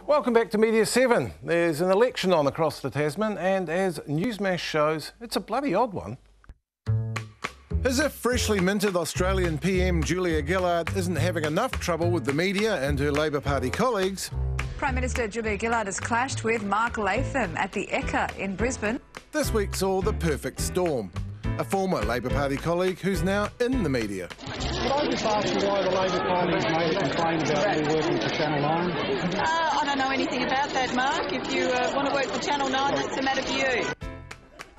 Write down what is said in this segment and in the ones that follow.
Welcome back to Media7. There's an election on across the Tasman, and as Newsmash shows, it's a bloody odd one. As if freshly minted Australian PM Julia Gillard isn't having enough trouble with the media and her Labour Party colleagues, Prime Minister Julia Gillard has clashed with Mark Latham at the Ekka in Brisbane. this week saw the perfect storm. A former Labour Party colleague who's now in the media. Could I just ask you why the Labor Party has made a complaint about you working for Channel 9? I don't know anything about that, Mark. If you want to work for Channel 9, that's a matter for you.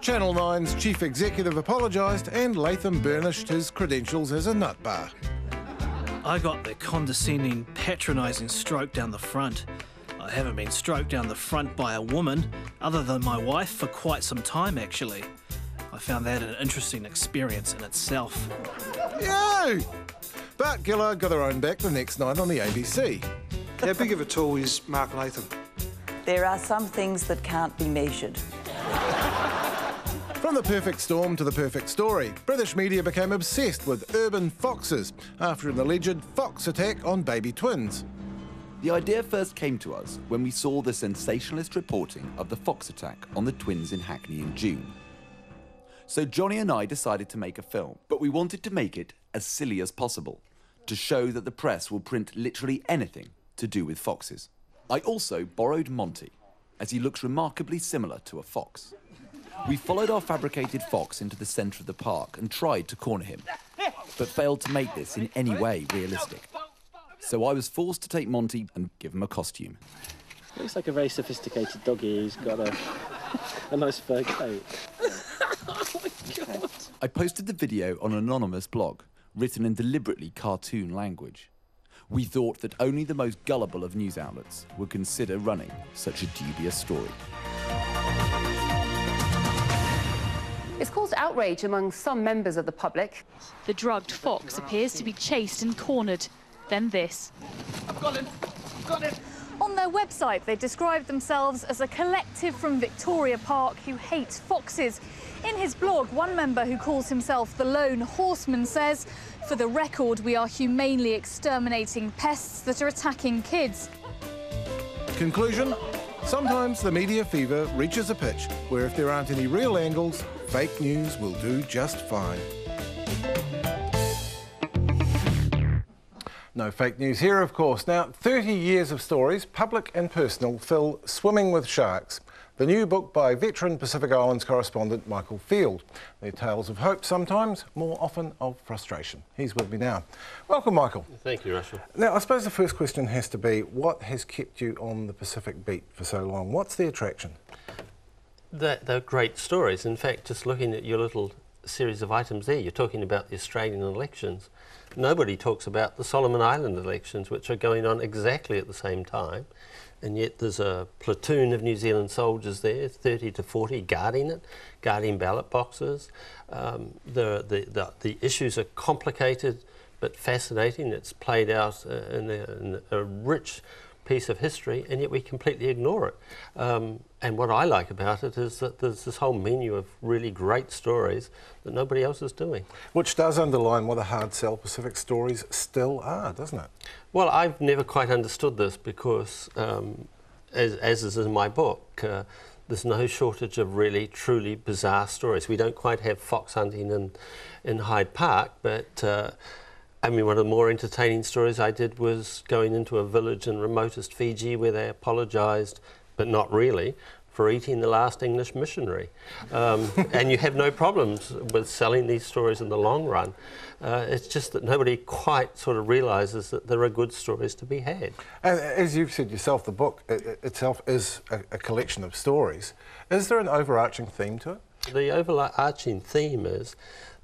Channel 9's chief executive apologised and Latham burnished his credentials as a nut bar. I got the condescending, patronising stroke down the front. I haven't been stroked down the front by a woman, other than my wife, for quite some time, actually. I found that an interesting experience in itself. Yay! But Gillard got her own back the next night on the ABC. How big of a tool is Mark Latham? There are some things that can't be measured. From the perfect storm to the perfect story, British media became obsessed with urban foxes after an alleged fox attack on baby twins. The idea first came to us when we saw the sensationalist reporting of the fox attack on the twins in Hackney in June. So Johnny and I decided to make a film, but we wanted to make it as silly as possible, to show that the press will print literally anything to do with foxes. I also borrowed Monty, as he looks remarkably similar to a fox. We followed our fabricated fox into the centre of the park and tried to corner him, but failed to make this in any way realistic. So I was forced to take Monty and give him a costume. Looks like a very sophisticated doggy who's got a nice fur coat. Oh my God. I posted the video on an anonymous blog, written in deliberately cartoon language. We thought that only the most gullible of news outlets would consider running such a dubious story. It's caused outrage among some members of the public. The drugged fox appears to be chased and cornered. Then this. I've got him! I've got him! On their website, they describe themselves as a collective from Victoria Park who hates foxes. In his blog, one member who calls himself the Lone Horseman says, "For the record, we are humanely exterminating pests that are attacking kids." Conclusion? Sometimes the media fever reaches a pitch where if there aren't any real angles, fake news will do just fine. No fake news here, of course. Now, 30 years of stories, public and personal, fill Swimming with Sharks, the new book by veteran Pacific Islands correspondent Michael Field. They're tales of hope sometimes, more often of frustration. He's with me now. Welcome, Michael. Thank you, Russell. Now, I suppose the first question has to be, what has kept you on the Pacific beat for so long? What's the attraction? They're great stories. In fact, just looking at your little series of items there, you're talking about the Australian elections. Nobody talks about the Solomon Island elections, which are going on exactly at the same time, and yet there's a platoon of New Zealand soldiers there, 30 to 40, guarding it, guarding ballot boxes. The issues are complicated but fascinating. It's played out in a rich piece of history, and yet we completely ignore it. And what I like about it is that there's this whole menu of really great stories that nobody else is doing. Which does underline what a hard sell Pacific stories still are, doesn't it? Well, I've never quite understood this because, as is in my book, there's no shortage of really, truly bizarre stories. We don't quite have fox hunting in Hyde Park, but I mean, one of the more entertaining stories I did was going into a village in remotest Fiji where they apologised, but not really, for eating the last English missionary. And you have no problems with selling these stories in the long run. It's just that nobody quite sort of realises that there are good stories to be had. And as you've said yourself, the book itself is a collection of stories. Is there an overarching theme to it? The overarching theme is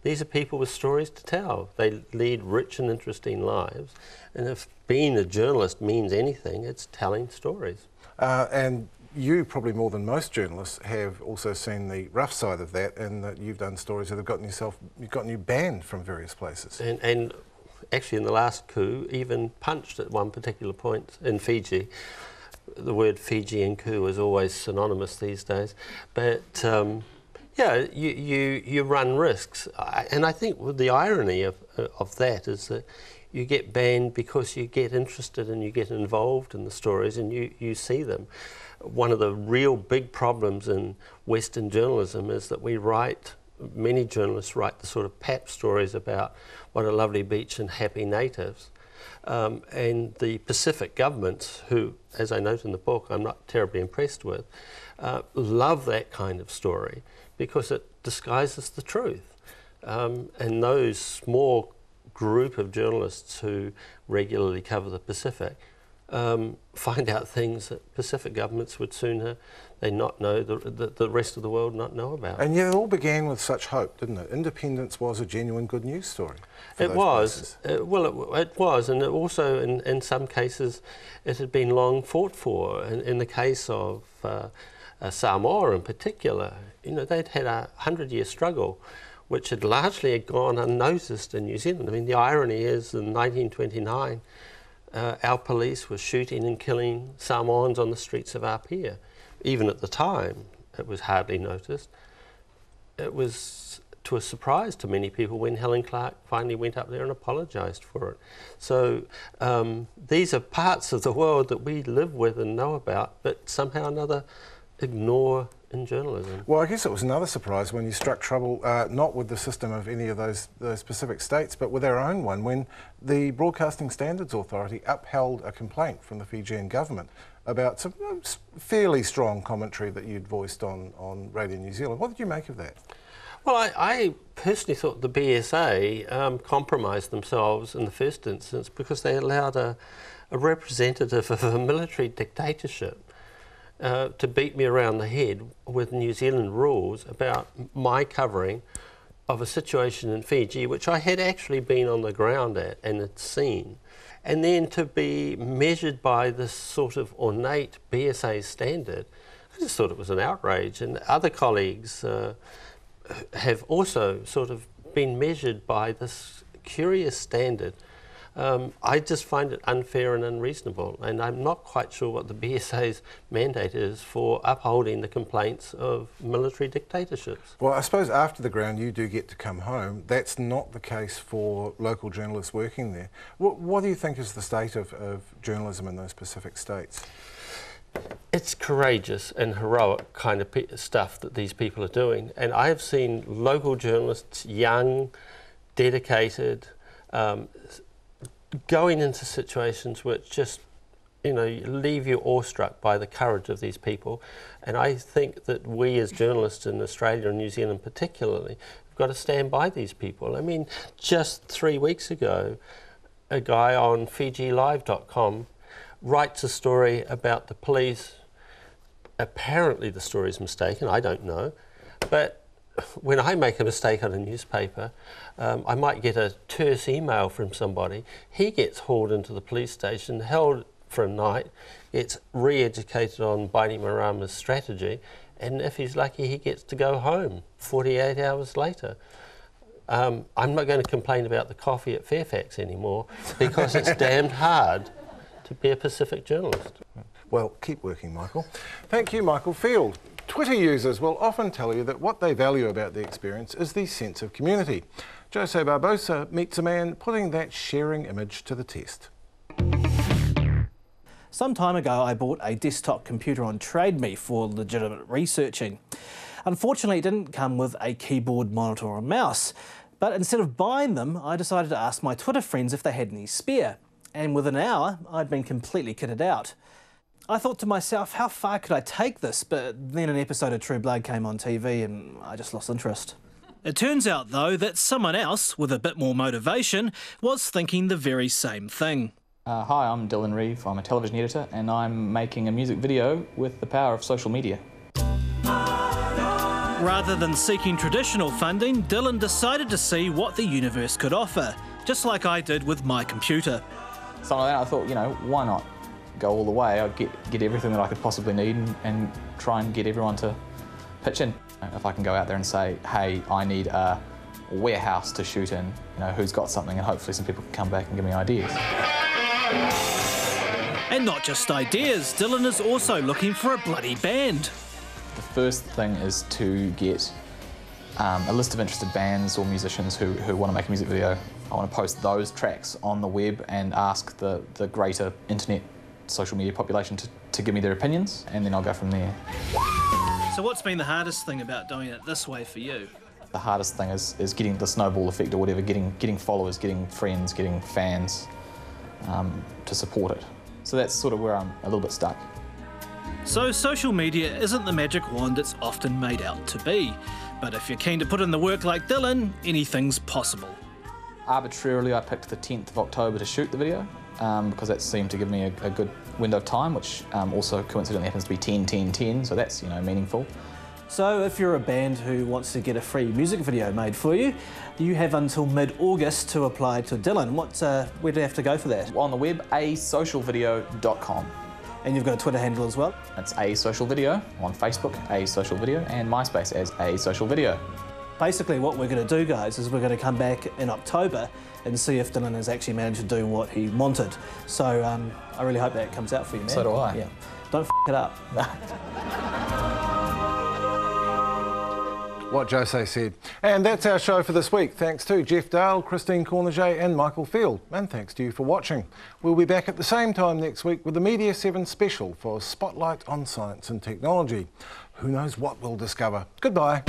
these are people with stories to tell. They lead rich and interesting lives. And if being a journalist means anything, it's telling stories. And you, probably more than most journalists, have also seen the rough side of that, and that you've done stories that have gotten you banned from various places. And actually in the last coup, even punched at one particular point in Fiji. The word Fijian coup is always synonymous these days. But yeah, you run risks. And I think the irony of that is that you get banned because you get interested and you get involved in the stories and you see them. One of the real big problems in Western journalism is that many journalists write the sort of pap stories about what a lovely beach and happy natives. And the Pacific governments, who, as I note in the book, I'm not terribly impressed with, love that kind of story because it disguises the truth. And those small group of journalists who regularly cover the Pacific find out things that Pacific governments would sooner they not know, the rest of the world not know about. And yet it all began with such hope, didn't it? Independence was a genuine good news story. It was. It was, and it also, in some cases, it had been long fought for. In the case of Samoa in particular, they'd had a 100-year struggle which had largely gone unnoticed in New Zealand. I mean, the irony is in 1929, our police were shooting and killing Samoans on the streets of Apia. Even at the time, it was hardly noticed. It was to a surprise to many people when Helen Clark finally went up there and apologised for it. So these are parts of the world that we live with and know about, but somehow or another ignore in journalism. Well, I guess it was another surprise when you struck trouble, not with the system of any of those Pacific states, but with our own one, when the Broadcasting Standards Authority upheld a complaint from the Fijian government about some fairly strong commentary that you'd voiced on Radio New Zealand. What did you make of that? Well, I personally thought the BSA compromised themselves in the first instance because they allowed a representative of a military dictatorship to beat me around the head with New Zealand rules about my covering of a situation in Fiji, which I had actually been on the ground at and had seen. And then to be measured by this sort of ornate BSA standard, I just thought it was an outrage. And other colleagues have also sort of been measured by this curious standard. I just find it unfair and unreasonable, and I'm not quite sure what the BSA's mandate is for upholding the complaints of military dictatorships. Well, I suppose after the ground you do get to come home. That's not the case for local journalists working there. What do you think is the state of journalism in those Pacific states? It's courageous and heroic kind of stuff that these people are doing, and I have seen local journalists, young, dedicated, going into situations which just, leave you awestruck by the courage of these people. And I think that we as journalists in Australia and New Zealand particularly have got to stand by these people. I mean, just 3 weeks ago, a guy on FijiLive.com writes a story about the police. Apparently the story is mistaken, I don't know, but when I make a mistake on a newspaper, I might get a terse email from somebody. He gets hauled into the police station, held for a night, gets re-educated on Bainimarama's strategy, and if he's lucky, he gets to go home 48 hours later. I'm not going to complain about the coffee at Fairfax anymore because it's damned hard to be a Pacific journalist. Well, keep working, Michael. Thank you, Michael Field. Twitter users will often tell you that what they value about the experience is the sense of community. Jose Barbosa meets a man putting that sharing image to the test. Some time ago, I bought a desktop computer on Trade Me for legitimate researching. Unfortunately, it didn't come with a keyboard, monitor or mouse, but instead of buying them, I decided to ask my Twitter friends if they had any spare, and within an hour, I'd been completely kitted out. I thought to myself, how far could I take this? But then an episode of True Blood came on TV and I just lost interest. It turns out, though, that someone else, with a bit more motivation, was thinking the very same thing. Hi, I'm Dylan Reeve. I'm a television editor and I'm making a music video with the power of social media. Rather than seeking traditional funding, Dylan decided to see what the universe could offer, just like I did with my computer. Something like that, I thought, why not go all the way? I'd get everything that I could possibly need and try and get everyone to pitch in. If I can go out there and say, hey, I need a warehouse to shoot in, who's got something, and hopefully some people can come back and give me ideas. And not just ideas, Dylan is also looking for a bloody band. The first thing is to get a list of interested bands or musicians who want to make a music video I want to post those tracks on the web and ask the greater internet social media population to give me their opinions, and then I'll go from there. So what's been the hardest thing about doing it this way for you? The hardest thing is getting the snowball effect or whatever, getting followers, getting friends, getting fans to support it. So that's sort of where I'm a little bit stuck. So social media isn't the magic wand it's often made out to be. But if you're keen to put in the work like Dylan, anything's possible. Arbitrarily, I picked the 10th of October to shoot the video because that seemed to give me a good window of time, which also coincidentally happens to be 10-10-10, so that's, you know, meaningful. So if you're a band who wants to get a free music video made for you, you have until mid-August to apply to Dylan. Where do you have to go for that? On the web, asocialvideo.com. And you've got a Twitter handle as well? It's asocialvideo, on Facebook, asocialvideo, and MySpace as asocialvideo. Basically what we're going to do, guys, is we're going to come back in October and see if Dylan has actually managed to do what he wanted. So I really hope that comes out for you, man. So do I. Yeah. Don't f it up. What Jose said. And that's our show for this week. Thanks to Jeff Dale, Christine Corniget and Michael Field. And thanks to you for watching. We'll be back at the same time next week with the Media7 special for a spotlight on science and technology. Who knows what we'll discover. Goodbye.